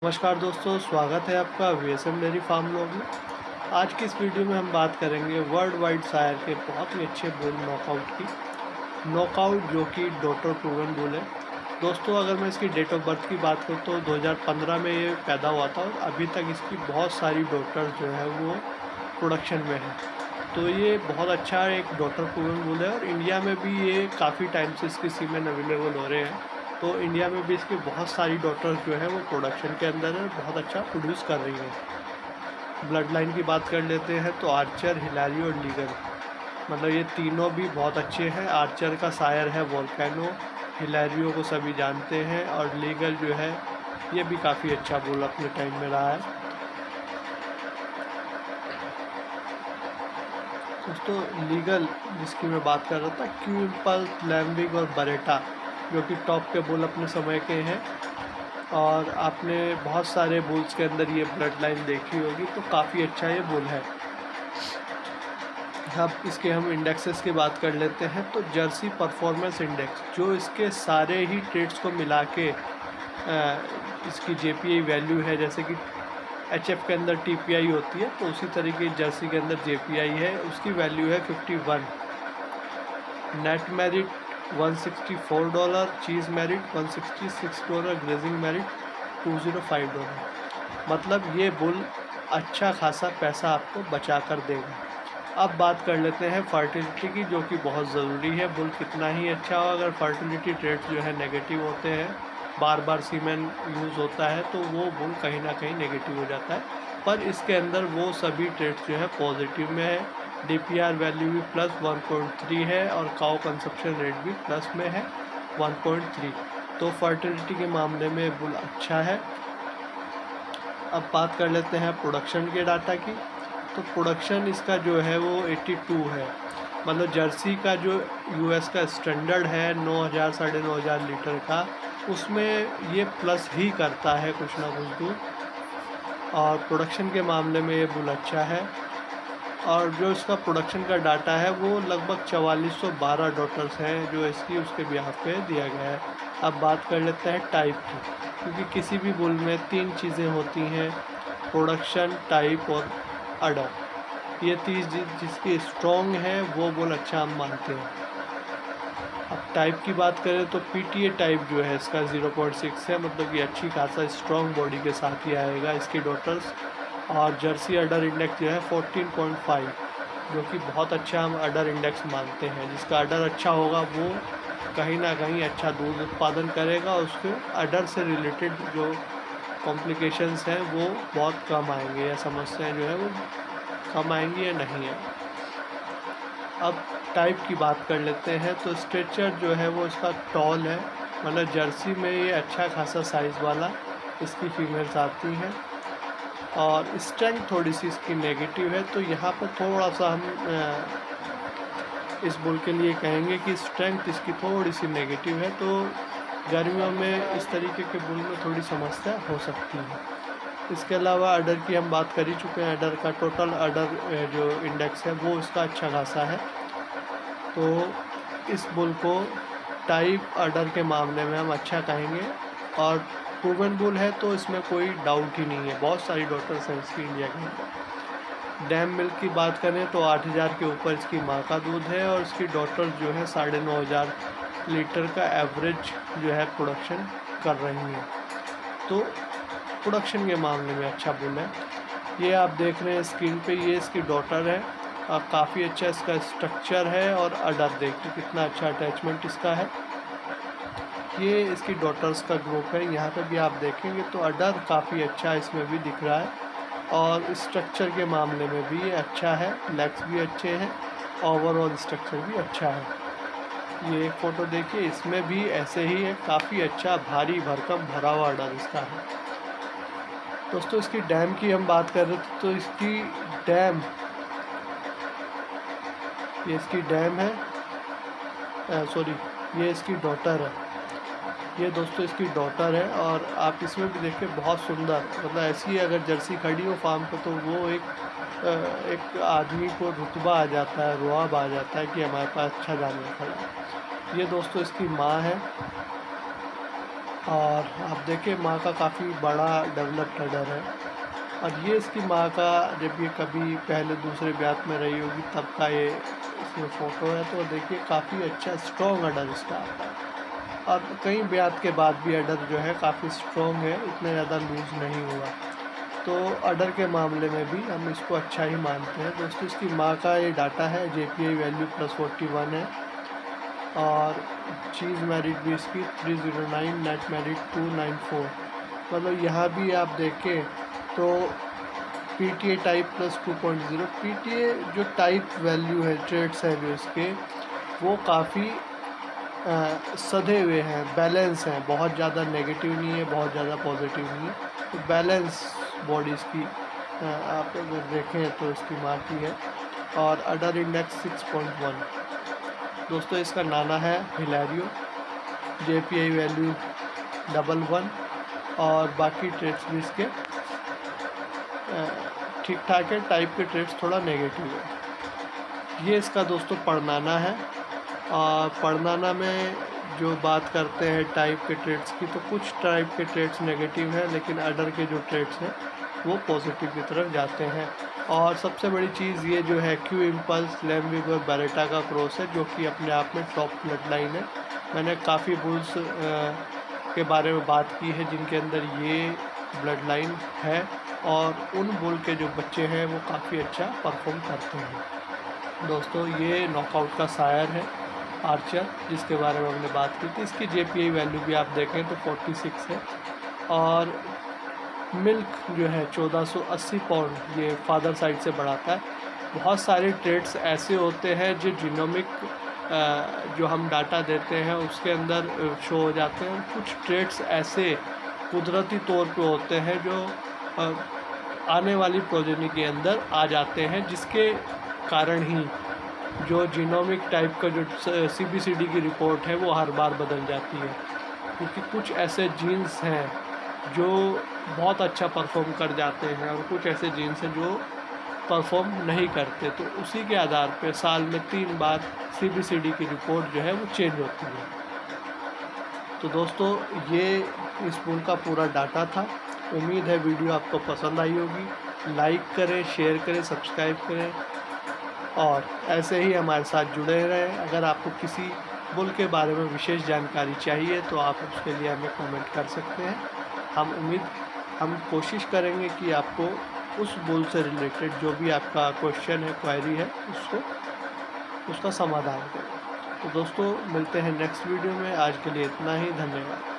नमस्कार दोस्तों, स्वागत है आपका वीएसएम डेयरी फार्म लोग में। आज की इस वीडियो में हम बात करेंगे वर्ल्ड वाइड शायर के बहुत ही अच्छे बुल नॉकआउट की। नॉकआउट जो कि डॉटर प्रूवन बुल है। दोस्तों, अगर मैं इसकी डेट ऑफ बर्थ की बात करूँ तो 2015 में ये पैदा हुआ था और अभी तक इसकी बहुत सारी डॉटर जो है वो प्रोडक्शन में है। तो ये बहुत अच्छा एक डॉटर प्रूवन बुल है और इंडिया में भी ये काफ़ी टाइम से इसके सीमेन अवेलेबल हो रहे हैं। तो इंडिया में भी इसकी बहुत सारी डॉटर्स जो है वो प्रोडक्शन के अंदर है, बहुत अच्छा प्रोड्यूस कर रही हैं। ब्लड लाइन की बात कर लेते हैं तो आर्चर, हिलारी और लीगल, मतलब ये तीनों भी बहुत अच्छे हैं। आर्चर का शायर है वोल्केनो, हिलारियो को सभी जानते हैं और लीगल जो है ये भी काफ़ी अच्छा बुल अपने टाइम में रहा है। दोस्तों, लीगल जिसकी मैं बात कर रहा था, क्यू इम्पल्स, लैम्बिक और बरेटा जो कि टॉप के बुल अपने समय के हैं और आपने बहुत सारे बुल्स के अंदर ये ब्लड लाइन देखी होगी, तो काफ़ी अच्छा ये बुल है। अब इसके हम इंडेक्सेस की बात कर लेते हैं तो जर्सी परफॉर्मेंस इंडेक्स जो इसके सारे ही ट्रेड्स को मिला के इसकी जेपीआई वैल्यू है, जैसे कि एचएफ के अंदर टीपीआई होती है तो उसी तरीके जर्सी के अंदर जेपीआई है, उसकी वैल्यू है 51। नेट मेरिट $164, चीज़ मेरिट $166, ग्रेजिंग मेरिट $205। मतलब ये बुल अच्छा खासा पैसा आपको बचा कर देगा। अब बात कर लेते हैं फर्टिलिटी की, जो कि बहुत ज़रूरी है। बुल कितना ही अच्छा हो, अगर फर्टिलिटी ट्रेड्स जो है नेगेटिव होते हैं, बार बार सीमेन यूज़ होता है तो वो बुल कहीं ना कहीं नेगेटिव हो जाता है। पर इसके अंदर वो सभी ट्रेड्स जो है पॉजिटिव में है। डीपीआर वैल्यू भी +1.3 है और काउ कंजप्शन रेट भी प्लस में है 1.3। तो फर्टिलिटी के मामले में बुल अच्छा है। अब बात कर लेते हैं प्रोडक्शन के डाटा की। तो प्रोडक्शन इसका जो है वो 82 है। मतलब जर्सी का जो यूएस का स्टैंडर्ड है 9,000 साढ़े 9,000 लीटर का, उसमें ये प्लस ही करता है कुछ ना कुछ दूर। और प्रोडक्शन के मामले में ये बुल अच्छा है और जो इसका प्रोडक्शन का डाटा है वो लगभग 4412 डॉटर्स हैं जो इसकी उसके ब्याह पे दिया गया है। अब बात कर लेते हैं टाइप की, क्योंकि किसी भी बुल में तीन चीज़ें होती हैं, प्रोडक्शन, टाइप और अडर। ये तीन जिसकी स्ट्रॉन्ग है वो बुल अच्छा हम मानते हैं। अब टाइप की बात करें तो पीटीए टाइप जो है इसका 0.6 है, मतलब कि अच्छी खासा स्ट्रॉन्ग बॉडी के साथ ही आएगा इसकी डॉटर्स। और जर्सी अडर इंडेक्स जो है 14.5, जो कि बहुत अच्छा हम अडर इंडेक्स मानते हैं। जिसका अडर अच्छा होगा वो कहीं ना कहीं अच्छा दूध उत्पादन करेगा और उसके अडर से रिलेटेड जो कॉम्प्लिकेशंस हैं वो बहुत कम आएंगे, या समस्याएं जो है वो कम आएंगी या नहीं है। अब टाइप की बात कर लेते हैं तो स्ट्रेचर जो है वो इसका टॉल है, मतलब जर्सी में ये अच्छा खासा साइज़ वाला इसकी फीमेल्स आती हैं। और स्ट्रेंथ थोड़ी सी इसकी नेगेटिव है, तो यहाँ पर थोड़ा सा हम इस बुल के लिए कहेंगे कि स्ट्रेंथ इसकी थोड़ी सी नेगेटिव है, तो गर्मियों में इस तरीके के बुल में थोड़ी समस्या हो सकती है। इसके अलावा अडर की हम बात कर ही चुके हैं। अडर का टोटल अडर जो इंडेक्स है वो इसका अच्छा खासा है। तो इस बुल को टाइप अडर के मामले में हम अच्छा कहेंगे और प्रूवन बुल है तो इसमें कोई डाउट ही नहीं है। बहुत सारी डॉटर्स हैं इसकी इंडिया के अंदर। डैम मिल्क की बात करें तो 8,000 के ऊपर इसकी माँ का दूध है और इसकी डॉटर्स जो है 9,500 लीटर का एवरेज जो है प्रोडक्शन कर रही हैं। तो प्रोडक्शन के मामले में अच्छा बुल है। ये आप देख रहे हैं स्क्रीन पे, ये इसकी डॉटर है और काफ़ी अच्छा इसका स्ट्रक्चर है। और अडर देखिए कितना अच्छा अटैचमेंट इसका है। ये इसकी डॉटर्स का ग्रुप है। यहाँ पे भी आप देखेंगे तो अडर काफ़ी अच्छा इसमें भी दिख रहा है और स्ट्रक्चर के मामले में भी ये अच्छा है। लेग्स भी अच्छे हैं, ओवरऑल स्ट्रक्चर भी अच्छा है। ये एक फ़ोटो देखिए, इसमें भी ऐसे ही है, काफ़ी अच्छा भारी भरकम भरा हुआ अडर इसका है। दोस्तों, इसकी डैम की हम बात कर रहे थे तो इसकी डैम, ये इसकी डैम है, सॉरी ये इसकी डॉटर है। ये दोस्तों इसकी डॉटर है और आप इसमें भी देखिए बहुत सुंदर, मतलब ऐसी अगर जर्सी खड़ी हो फार्म पर तो वो एक आदमी को रुतबा आ जाता है, रुआब आ जाता है कि हमारे पास अच्छा जानवर खड़ा है। ये दोस्तों इसकी माँ है। और आप देखिए माँ का काफ़ी बड़ा डेवलप्ड अडर है। और ये इसकी माँ का जब ये कभी पहले दूसरे ब्यात में रही होगी तब का ये इसमें फ़ोटो है। तो देखिए काफ़ी अच्छा स्ट्रॉन्ग अडर इसका आता है। और कई ब्यात के बाद भी अडर जो है काफ़ी स्ट्रॉन्ग है, इतना ज़्यादा लूज़ नहीं हुआ। तो अडर के मामले में भी हम इसको अच्छा ही मानते हैं। दोस्तों इसकी माँ का ये डाटा है JPI वैल्यू +41 है। और चीज़ मेरिट भी इसकी 309, नेट मेरिट 294। मतलब यहाँ भी आप देखें तो PTA टाइप +2.0 PTA जो टाइप वैल्यू है, ट्रेड्स हैं जो इसके, वो काफ़ी सधे हुए हैं, बैलेंस हैं, बहुत ज़्यादा नेगेटिव नहीं है, बहुत ज़्यादा पॉजिटिव नहीं है। तो बैलेंस बॉडीज़ की आप अगर देखें तो इसकी माँ की है। और अडर इंडेक्स 6.1। दोस्तों इसका नाना है हिलेरियो, JPI वैल्यू 11 और बाकी ट्रेड्स भी इसके ठीक ठाक है। टाइप के ट्रेड्स थोड़ा नेगेटिव है। ये इसका दोस्तों पढ़नाना है। और पढ़नाना में जो बात करते हैं टाइप के ट्रेड्स की, तो कुछ टाइप के ट्रेड्स नेगेटिव है, लेकिन अडर के जो ट्रेड्स हैं वो पॉजिटिव की तरफ जाते हैं। और सबसे बड़ी चीज़ ये जो है क्यू इम्पल्स लैमविग बैरेटा का क्रॉस है, जो कि अपने आप में टॉप ब्लड लाइन है। मैंने काफ़ी बुल्स के बारे में बात की है जिनके अंदर ये ब्लड लाइन है, और उन बुल के जो बच्चे हैं वो काफ़ी अच्छा परफॉर्म करते हैं। दोस्तों ये नॉकआउट का शायर है आर्चर, जिसके बारे में हमने बात की थी। इसकी JPI वैल्यू भी आप देखें तो 46 है। और मिल्क जो है 1480 पाउंड, ये फादर साइड से बढ़ाता है। बहुत सारे ट्रेड्स ऐसे होते हैं जो जीनोमिक जो हम डाटा देते हैं उसके अंदर शो हो जाते हैं। कुछ ट्रेड्स ऐसे कुदरती तौर पे होते हैं जो आने वाली प्रोजेनी के अंदर आ जाते हैं, जिसके कारण ही जो जीनोमिक टाइप का जो CBCD की रिपोर्ट है वो हर बार बदल जाती है। क्योंकि कुछ ऐसे जीन्स हैं जो बहुत अच्छा परफॉर्म कर जाते हैं और कुछ ऐसे जीन्स हैं जो परफॉर्म नहीं करते। तो उसी के आधार पर साल में 3 बार CBCD की रिपोर्ट जो है वो चेंज होती है। तो दोस्तों ये इस बुल का पूरा डाटा था। उम्मीद है वीडियो आपको पसंद आई होगी। लाइक करें, शेयर करें, सब्सक्राइब करें और ऐसे ही हमारे साथ जुड़े रहें। अगर आपको किसी बुल के बारे में विशेष जानकारी चाहिए तो आप उसके लिए हमें कमेंट कर सकते हैं। हम कोशिश करेंगे कि आपको उस बुल से रिलेटेड जो भी आपका क्वेश्चन है, क्वेरी है, उसका समाधान करें। तो दोस्तों मिलते हैं नेक्स्ट वीडियो में। आज के लिए इतना ही, धन्यवाद।